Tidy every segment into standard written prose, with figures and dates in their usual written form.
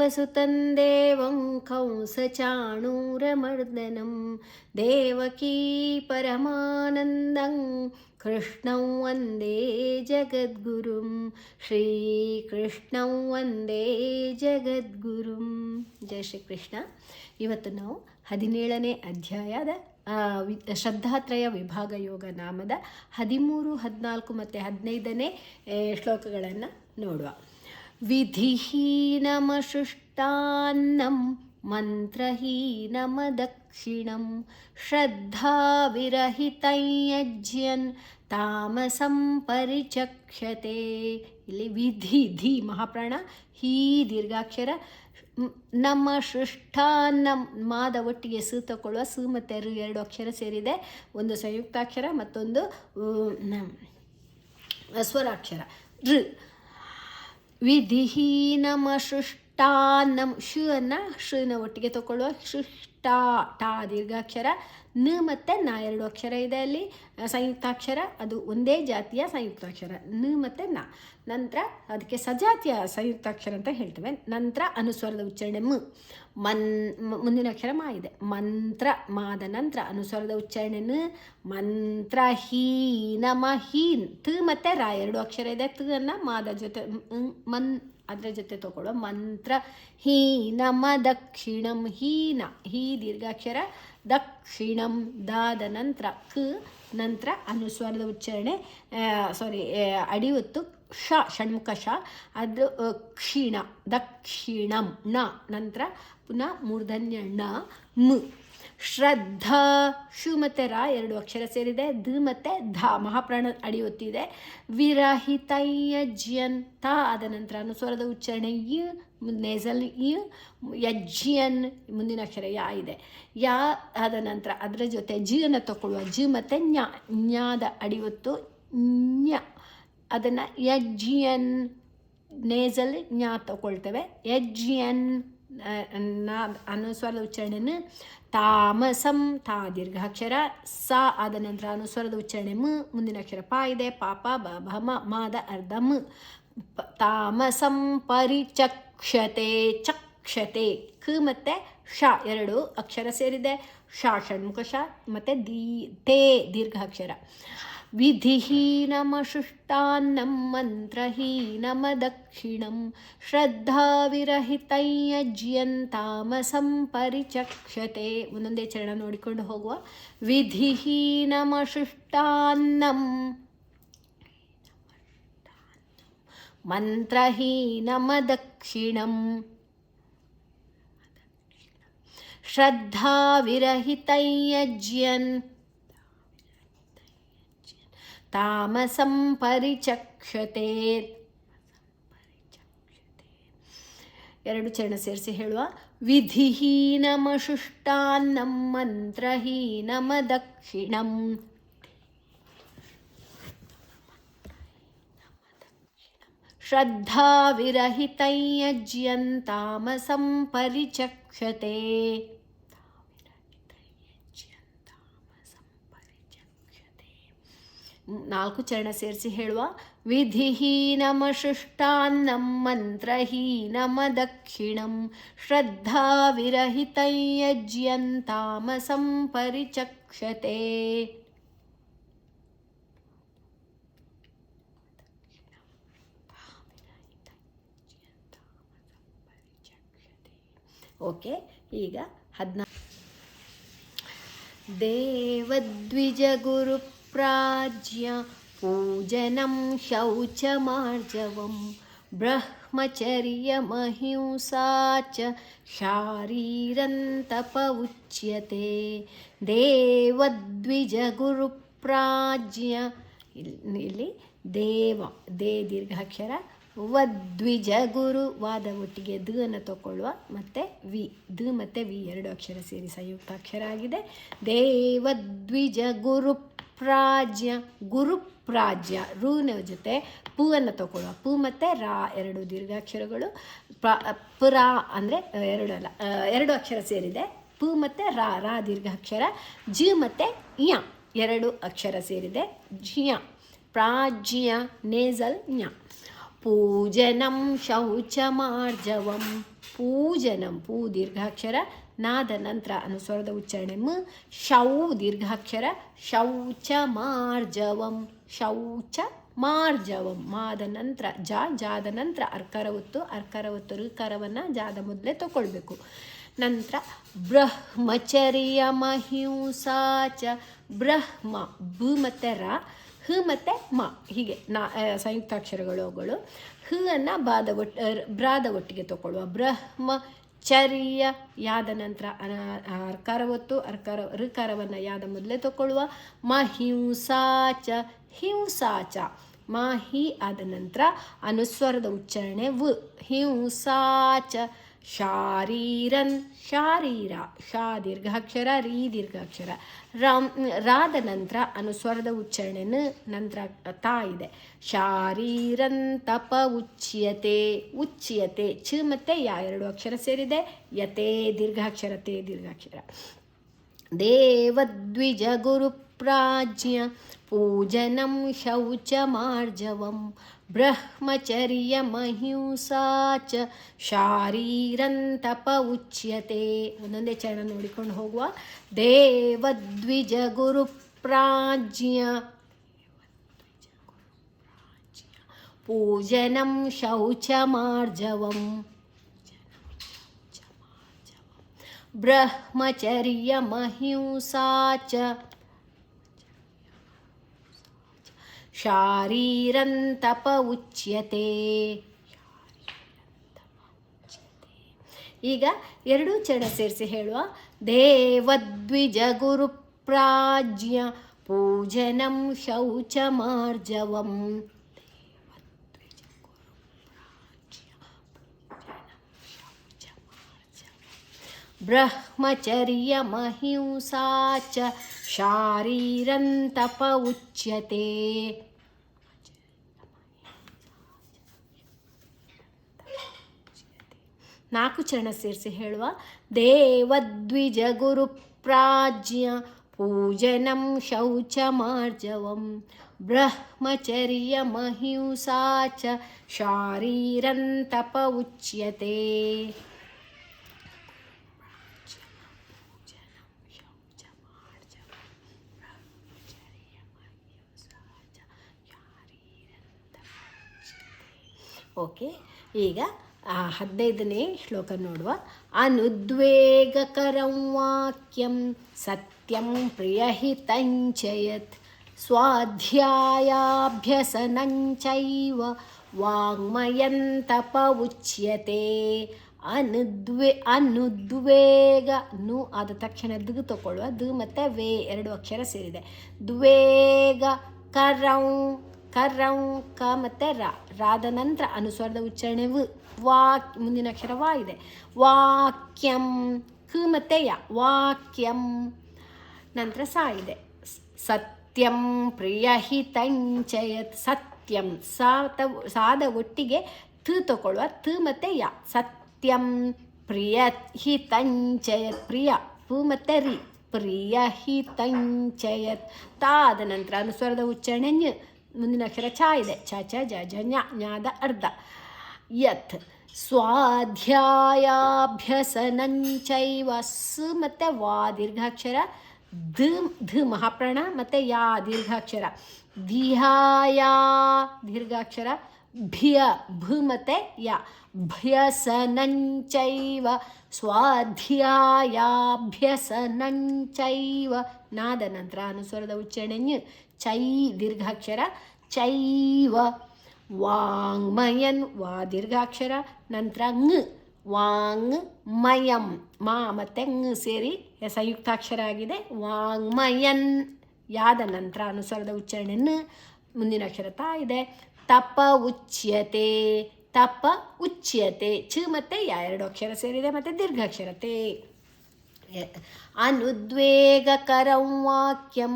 वसुतं देवं कंसचाणूरमर्दनं देवकी परमानन्दं कृष्णं वन्दे जगद्गुरुं ಶ್ರೀಕೃಷ್ಣಂ ವಂದೇ ಜಗದ್ಗುರುಂ. ಜಯ ಶ್ರೀಕೃಷ್ಣ. ಇವತ್ತು ನಾವು 17ನೇ ಅಧ್ಯಾಯದ ಶ್ರದ್ಧಾತ್ರಯ ವಿಭಾಗ ಯೋಗ ನಾಮದ 13, 14 ಮತ್ತು 15ನೇ ಶ್ಲೋಕಗಳನ್ನು ನೋಡುವ. ವಿಧಿಹೀನಮಶುಷ್ಟಾನ್ನಂ ಮಂತ್ರಹೀನಮದಕ್ಷಿಣಂ ಶ್ರದ್ಧಾವಿರಹಿತಂ ಯಜ್ಯನ್ ತಾಮಸಂ ಪರಿಚಕ್ಷತೆ. ಇಲ್ಲಿ ವಿಧಿ ಧಿ ಮಹಾಪ್ರಾಣ, ಹೀ ದೀರ್ಘಾಕ್ಷರ, ನಮ್ಮ ಸೃಷ್ಟ ಮಾದ ಒಟ್ಟಿಗೆ ಸು ತಗೊಳ್ಳುವ ಸು ಮತ್ತು ರು 2 ಅಕ್ಷರ ಸೇರಿದೆ. ಒಂದು ಸಂಯುಕ್ತಾಕ್ಷರ ಮತ್ತೊಂದು ಸ್ವರಾಕ್ಷರ ಋ. ವಿಧಿಹೀನಮ ಸೃಷ್ಟಾನ್ನಂ ಶು ಅನ್ನು ಶುನ ಒಟ್ಟಿಗೆ ತಗೊಳ್ಳುವ ಸೃಷ್ಟಾ ಟಾ ದೀರ್ಘಾಕ್ಷರ, ನ ಮತ್ತು ನ 2 ಅಕ್ಷರ ಇದೆ ಅಲ್ಲಿ ಸಂಯುಕ್ತಾಕ್ಷರ, ಅದು ಒಂದೇ ಜಾತಿಯ ಸಂಯುಕ್ತಾಕ್ಷರ ನ ಮತ್ತು ನ. ನಂತರ ಅದಕ್ಕೆ ಸಜಾತಿಯ ಸಂಯುಕ್ತಾಕ್ಷರ ಅಂತ ಹೇಳ್ತೇವೆ. ನಂತರ ಅನುಸ್ವರದ ಉಚ್ಚಾರಣೆ ಮ. ಮುಂದಿನ ಅಕ್ಷರ ಮಾ ಇದೆ. ಮಂತ್ರ ಮಾದ ನಂತರ ಅನುಸ್ವರದ ಉಚ್ಚಾರಣೆ ನ. ಮಂತ್ರ ಹೀನಮ ಹೀನ್ ತ ಮತ್ತು ರ 2 ಅಕ್ಷರ ಇದೆ. ತ ಅನ್ನು ಮಾದ ಜೊತೆ ಅದರ ಜೊತೆ ತಗೊಳ್ಳೋ ಮಂತ್ರ ಹೀನಮ ದಕ್ಷಿಣಂ ಹೀನ ಹೀ ದೀರ್ಘಾಕ್ಷರ ದಕ್ಷಿಣಂ ದಾದ ನಂತರ ಕ. ನಂತರ ಅನುಸ್ವರದ ಉಚ್ಚಾರಣೆ ಅಡಿವತ್ತು ಶ ಷಣ್ಮುಖ ಶ, ಅದು ಕ್ಷೀಣ ದಕ್ಷಿಣಂ ನ. ನಂತರ ಪುನಃ ಮೂರ್ಧನ್ಯ ಣ ಮ. ಶ್ರದ್ಧಾ ಶು ಮತ್ತು ರ 2 ಅಕ್ಷರ ಸೇರಿದೆ. ಧ ಮತ್ತು ಧ ಮಹಾಪ್ರಾಣ ಅಡಿಯೊತ್ತಿದೆ. ವಿರಹಿತಂ ಯಜ್ಯನ್ ತ ಆದ ನಂತರ ಅನುಸ್ವರದ ಉಚ್ಚಾರಣೆ ಯ ನೇಸಲ್ ಯ. ಯಜ್ಯನ್ ಮುಂದಿನ ಅಕ್ಷರ ಯಾ ಇದೆ. ಯಾ ಆದ ನಂತರ ಅದರ ಜೊತೆ ಜಿ ಅನ್ನು ತಗೊಳ್ಳುವ ಜಿ ಮತ್ತು ಜ್ಞ ಜ್ಞಾದ ಅಡಿವತ್ತು ಜ್ಞ, ಅದನ್ನು ಯಜ್ಯನ್ ನೇಸಲ್ ಜ್ಞಾ ತಗೊಳ್ತೇವೆ. ಯಜ್ಯನ್ ಅನುಸ್ವರದ ಉಚ್ಚಾರಣೆನ ತಾಮಸಂ ತಾ ದೀರ್ಘಾಕ್ಷರ ಸ ಆದ ನಂತರ ಅನುಸ್ವರದ ಉಚ್ಚಾರಣೆ ಮ. ಮುಂದಿನ ಅಕ್ಷರ ಪ ಇದೆ. ಪಾಪ ಬ ಭ ಮ ಮಾದ ಅರ್ಧ ಮ. ತಾಮಸಂ ಪರಿಚಕ್ಷತೆ ಚಕ್ಷತೆ ಕ ಮತ್ತು ಶ 2 ಅಕ್ಷರ ಸೇರಿದೆ. ಶ ಷಣ್ಮುಖ ಶ ಮತ್ತು ತೇ ದೀರ್ಘಾಕ್ಷರ. ವಿಧಿಹೀನಮಶುಷ್ಟಾನ್ನಂ ಮಂತ್ರಹೀನಮದಕ್ಷಿಣಂ ಶ್ರದ್ಧಾವಿರಹಿತಂ ಯಜ್ಯನ್ ತಾಮಸಂ ಪರಿಚಕ್ಷತೆ. ಒಂದೊಂದೇ ಚರಣ ನೋಡಿಕೊಂಡು ಹೋಗುವ. ವಿಧಿಹೀನಮಶುಷ್ಟಾನ್ನಂ ಮಂತ್ರಹೀನಮದಕ್ಷಿಣಂ ಶ್ರದ್ಧಾವಿರಹಿತಂ ಯಜ್ಯನ್ ತಾಮಸಂ ಪರಿಚಕ್ಷತೆ. 2 ಚರಣ ಸೇರಿಸಿ ಹೇಳುವ. ವಿಧಿಹೀನಮಶುಷ್ಟಾನ್ನಂ ಮಂತ್ರಹೀನಮದಕ್ಷಿಣಂ ಶ್ರದ್ಧಾವಿರಹಿತಂ ಯಜ್ಯನ್ ತಾಮಸಂ ಪರಿಚಕ್ಷತೆ. 4 ಚರಣ ಸೇರಿಸಿ ಹೇಳುವ. ವಿಧಿಹೀನಮಶುಷ್ಟಾನ್ನಂ ಮಂತ್ರಹೀನಮದಕ್ಷಿಣಂ ಶ್ರದ್ಧಾವಿರಹಿತಂ ಯಜ್ಯನ್ ತಾಮಸಂ ಪರಿಚಕ್ಷತೆ. ಓಕೆ, ಈಗ 14. ದೇವದ್ವಿಜ ಗುರು ಪ್ರಾಜ್ಯ ಪೂಜನಂ ಶೌಚಮಾರ್ಜವಂ ಬ್ರಹ್ಮಚರ್ಯಮಹಿಂಸಾ ಚ ಶಾರೀರಂತಪ ಉಚ್ಯತೆ. ದೇವದ್ವಿಜ ಗುರು ಪ್ರಾಜ್ಯ, ಇಲ್ಲಿ ದೇವ ದೇ ದೀರ್ಘಾಕ್ಷರ, ವದ್ವಿಜ ಗುರು ವಾದ ಒಟ್ಟಿಗೆ ದ ಅನ್ನು ತಗೊಳ್ಳುವ, ಮತ್ತು ವಿ ದ ಮತ್ತು ವಿ 2 ಅಕ್ಷರ ಸೇರಿ ಸಂಯುಕ್ತಾಕ್ಷರ ಆಗಿದೆ. ದೇವದ್ವಿಜ ಗುರು ಪ್ರಾಜ್ಯ ಗುರುಪ್ರಾಜ್ಯ ರೂನ ಜೊತೆ ಪು ಅನ್ನು ತಗೊಳ್ಳುವ. ಪು ಮತ್ತು ರಾ 2 ದೀರ್ಘಾಕ್ಷರಗಳು. ಪುರ ಅಂದರೆ 2 ಅಕ್ಷರ ಸೇರಿದೆ. ಪು ಮತ್ತು ರಾ ದೀರ್ಘಾಕ್ಷರ. ಜಿ ಮತ್ತು ಯ 2 ಅಕ್ಷರ ಸೇರಿದೆ. ಜ್ಞ ಪ್ರಾಜ್ಯ ನೇಸಲ್ ಜ್ಞ. ಪೂಜನಂ ಶೌಚಮಾರ್ಜವಂ ಪೂಜನಂ ಪೂ ದೀರ್ಘಾಕ್ಷರ ನಾದ ನಂತರ ಅನುಸ್ವರದ ಉಚ್ಚಾರಣೆ ಮ. ಶೌ ದೀರ್ಘಾಕ್ಷರ ಶೌಚ ಮಾರ್ಜವಂ ಶೌಚ ಮಾರ್ಜವಂ ಮಾದ ನಂತರ ಜಾದ ನಂತರ ಅರ್ಕಾರ ಒತ್ತು ಋಕಾರವನ್ನು ಜಾದ ಮೊದಲೇ ತಗೊಳ್ಬೇಕು. ನಂತರ ಬ್ರಹ್ಮಚರ್ಯ ಮಹಿಂಸಾಚ ಬ್ರಹ್ಮ ಬ ಮತ್ತು ರ ಹ ಮತ್ತು ಮ ಹೀಗೆ ಸಂಯುಕ್ತಾಕ್ಷರಗಳು ಹ ಅನ್ನು ಬ್ರಾದ ಒಟ್ಟಿಗೆ ತಗೊಳ್ಳುವ. ಬ್ರಹ್ಮಚರ್ಯ ಯಾದ ನಂತರ ಅರ್ಕಾರ ಒತ್ತು ಋಕಾರವನ್ನು ಯಾದ ಮೊದಲೇ ತಗೊಳ್ಳುವ. ಮಹಿಂಸಾಚ ಹಿಂಸಾಚ ಮಾಹಿ ಆದ ನಂತರ ಅನುಸ್ವರದ ಉಚ್ಚಾರಣೆ ವ. ಹಿಂಸಾಚ ಶಾರೀರನ್ ಶಾರೀರ ಶಾ ದೀರ್ಘಾಕ್ಷರ ರೀ ದೀರ್ಘಾಕ್ಷರ ರಾದ ನಂತರ ಅನುಸ್ವರದ ಉಚ್ಚಾರಣೆ ನಂತರ ತಾ ಇದೆ. ಶಾರೀರನ್ ತಪ ಉಚ್ಯತೆ ಚ ಮತ್ತು ಯಾ 2 ಅಕ್ಷರ ಸೇರಿದೆ. ಯತೆ ದೀರ್ಘಾಕ್ಷರ ತೇ ದೀರ್ಘಾಕ್ಷರ. ದೇವದ್ವಿಜ ಗುರು ಪ್ರಾಜ್ಞ ಪೂಜನಂ ಶೌಚ ಮಾರ್ಜವಂ ಬ್ರಹ್ಮಚರ್ಯ ಮಹಿಂಸಾಚ ಶಾರೀರನ್ ತಪ ಉಚ್ಯತೆ. ಒಂದೊಂದೇ ಚರಣ ನೋಡಿಕೊಂಡು ಹೋಗುವ. ದೇವದ್ವಿಜ ಗುರು ಪ್ರಾಜ್ಞ ಪೂಜನಂ ಶೌಚ ಮಾರ್ಜವಂ ಬ್ರಹ್ಮಚರ್ಯ ಮಹಿಂಸಾಚ ಶಾರೀರನ್ ತಪ ಉಚ್ಯತೆ. ಈಗ 2 ಚರಣ ಸೇರಿಸಿ ಹೇಳುವ. ದೇವದ್ವಿಜ ಗುರು ಪ್ರಾಜ್ಞ ಪೂಜನಂ ಶೌಚ ಮಾರ್ಜವಂ ಬ್ರಹ್ಮಚರ್ಯ ಮಹಿಂಸಾಚ ಶಾರೀರನ್ ತಪ ಉಚ್ಯತೆ. ನಾಲ್ಕು ಚರಣ ಸೇರಿಸಿ ಹೇಳುವ. ದೇವದ್ವಿಜ ಗುರು ಪ್ರಾಜ್ಞ ಪೂಜನಂ ಶೌಚ ಮಾರ್ಜವಂ ಬ್ರಹ್ಮಚರ್ಯ ಮಹಿಂಸಾಚ ಶಾರೀರನ್ ತಪ ಉಚ್ಯತೆ. ಓಕೆ, ಈಗ 15ನೇ ಶ್ಲೋಕ ನೋಡುವ. ಅನುದ್ವೇಗಕರಂ ವಾಕ್ಯಂ ಸತ್ಯಂ ಪ್ರಿಯಹಿತಂಚಯತ್ ಸ್ವಾಧ್ಯಾಯಾಭ್ಯಸನಂಚೈವ ವಾಂಗ್ಮಯಂ ತಪ ಉಚ್ಯತೆ. ಅನುದ್ವೇಗ ನು ಆದ ತಕ್ಷಣ ದು ತಗೊಳ್ಳುವ. ದು ಮತ್ತು ವೇ 2 ಅಕ್ಷರ ಸೇರಿದೆ. ದ್ವೇಗ ಕರಂ ಕ ಮತ್ತು ರಾದ ನಂತರ ಅನುಸ್ವರದ ಉಚ್ಚಾರಣೆ ವ. ಮುಂದಿನ ಅಕ್ಷರ ವಾ ಇದೆ. ವಾಕ್ಯಂ ಕ ಮತ್ತು ಯ ವಾಕ್ಯಂ ನಂತರ ಸಾ ಇದೆ. ಸತ್ಯಂ ಪ್ರಿಯಹಿತಂಚಯತ್ ಸತ್ಯಂ ಸಾದ ಒಟ್ಟಿಗೆ ತ ತಗೊಳ್ಳುವ. ತ ಮತ್ತು ಯ ಸತ್ಯಂ ಪ್ರಿಯಹಿತಂಚಯತ್ ಪ್ರಿಯ ಪು ಮತ್ತು ರಿ ಪ್ರಿಯಹಿತಂಚಯತ್ ತಾದ ನಂತರ ಅನುಸ್ವರದ ಉಚ್ಚಾರಣೆ ಞ. ಮುಂದಿನ ಅಕ್ಷರ ಛ ಇದೆ. ಛ ಛ ಜ ಝ ಞ ಞಾದ ಅರ್ಧ. ಯತ್ ಸ್ವಾಧ್ಯಾಯಾಭ್ಯಸನಂಚೈವ ಸ್ ಮತ್ತು ವಾ ದೀರ್ಘಾಕ್ಷರ ಧ ಮಹಾಪ್ರಾಣ ಮತ್ತು ಯಾ ದೀರ್ಘಾಕ್ಷರ. ಧಿಯಾಯ ದೀರ್ಘಾಕ್ಷರ ಭ್ಯ ಭ ಮತ್ತು ಯ ಭ್ಯಸನಂಚೈವ ಸ್ವಾಧ್ಯಾಯಾಭ್ಯಸನಂಚೈವ ನಾದ ನಂತರ ಅನುಸ್ವರದ ಉಚ್ಚಾರಣೆ ಞ. ಚೈ ದೀರ್ಘಾಕ್ಷರ ಚೈವ ವಾಂಗ್ಮಯನ್ ವಾ ದೀರ್ಘಾಕ್ಷರ ನಂತರ ಂಗ್ ವಾಂಗ್ಮಯಂ ಮಾ ಮತ್ತು ಂಗ್ ಸೇರಿ ಸಂಯುಕ್ತಾಕ್ಷರ ಆಗಿದೆ. ವಾಂಗ್ಮಯನ್ ಯಾದ ನಂತರ ಅನುಸ್ವರದ ಉಚ್ಚಾರಣೆ ನ. ಮುಂದಿನ ಅಕ್ಷರ ತಾ ಇದೆ. ತಪ ಉಚ್ಯತೆ ತಪ ಉಚ್ಯತೆ ಚ ಮತ್ತು ಯ 2 ಅಕ್ಷರ ಸೇರಿದೆ ಮತ್ತು ದೀರ್ಘಾಕ್ಷರ ತೇ. ಅನುದ್ವೇಗಕರಂ ವಾಕ್ಯಂ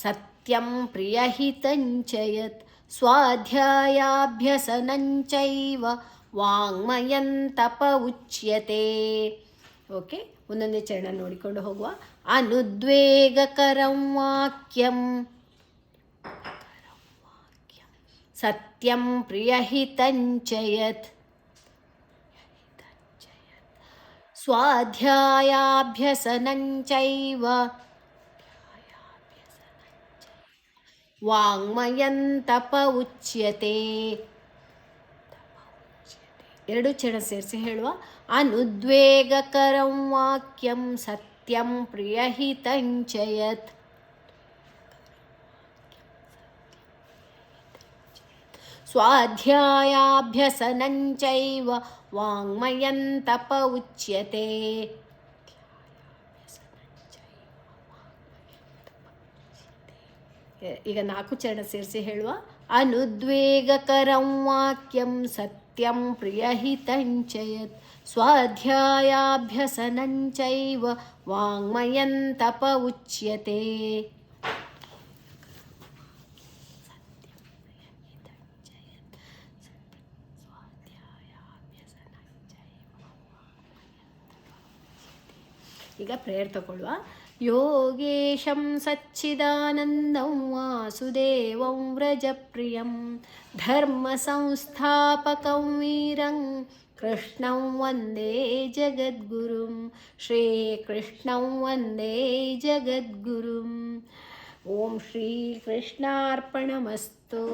ಸತ್ಯಂ ಪ್ರಿಯಹಿತಂಚಯತ್ ಸ್ವಾಧ್ಯಾಯಾಭ್ಯಸನಂಚೈವ ವಾಂಗ್ಮಯಂ ತಪ ಉಚ್ಯತೆ. ಓಕೆ, ಒಂದೊಂದೇ ಚರಣ ನೋಡಿಕೊಂಡು ಹೋಗುವ. ಅನುದ್ವೇಗಕರಂ ವಾಕ್ಯಂ ಸತ್ಯಂ ಪ್ರಿಯಹಿತಂಚಯತ್ ಸ್ವಾಧ್ಯಾಯಾಭ್ಯಸನಂಚೈವ ವಾಂಗ್ಮಯಂ ತಪ ಉಚ್ಯತೆ. ಎರಡು ಚರಣ ಸೇರಿಸಿ ಹೇಳುವ. ಅನುದ್ವೇಗಕರಂ ವಾಕ್ಯಂ ಸತ್ಯಂ ಪ್ರಿಯಹಿತಂಚ ಯತ್. ಸ್ವಾಧ್ಯಾಯಾಭ್ಯಸನಂಚೈವ ವಾಂಗ್ಮಯಂ ತಪ ಉಚ್ಯತೆ. ಈಗ 4 ಚರಣ ಸೇರಿಸಿ ಹೇಳುವ. ಅನುದ್ವೇಗಕರಂ ವಾಕ್ಯಂ ಸತ್ಯಂ ಪ್ರಿಯಹಿತಂಚ ಯತ್. ಸ್ವಾಧ್ಯಾಯಾಭ್ಯಸನಂಚೈವ ವಾಂಗ್ಮಯಂ ತಪ ಉಚ್ಯತೆ. ಈಗ ಪ್ರೇಯರ್ ತಗೊಳ್ಳುವ. ಯೋಗೇಶಂ ಸಚ್ಚಿದಾನಂದಂ ವಾಸುದೇವಂ ವ್ರಜಪ್ರಿಯಂ ಧರ್ಮ ಸಂಸ್ಥಾಪಕಂ ವೀರಂ ಕೃಷ್ಣಂ ವಂದೇ ಜಗದ್ಗುರುಂ. ಶ್ರೀಕೃಷ್ಣಂ ವಂದೇ ಜಗದ್ಗುರುಂ. ಓಂ ಶ್ರೀ ಕೃಷ್ಣಾರ್ಪಣಮಸ್ತು.